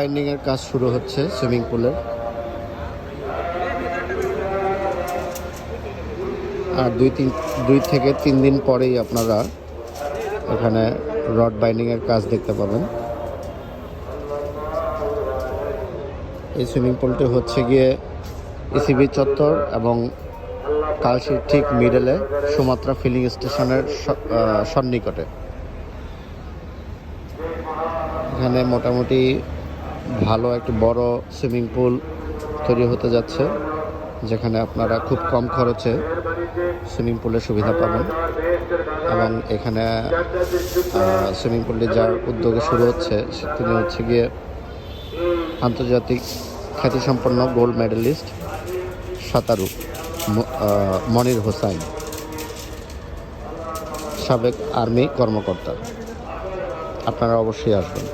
Binding এর কাজ শুরু হচ্ছে সুইমিং পুলের। আর 2 থেকে 3 দিন পরেই আপনারা এখানে রড বাইন্ডিং এর কাজ দেখতে পাবেন। এই সুইমিং পুলটি হচ্ছে গিয়ে ইসিবি চত্বর এবং কালশির ঠিক মিডলে সুমাত্রা ফিলিং স্টেশনের সন্নিকটে। এখানে মোটামুটি ভালো একটি বড় সুইমিং পুল তৈরি হতে যাচ্ছে, যেখানে আপনারা খুব কম খরচে সুইমিং পুলের সুবিধা পাবেন। এবং এখানে সুইমিং পুলটি যার উদ্যোগে শুরু হচ্ছে তিনি হচ্ছে গিয়ে আন্তর্জাতিক খ্যাতিসম্পন্ন গোল্ড মেডেলিস্ট সাঁতারু মনির হোসাইন, সাবেক আর্মি কর্মকর্তা। আপনারা অবশ্যই আসবেন।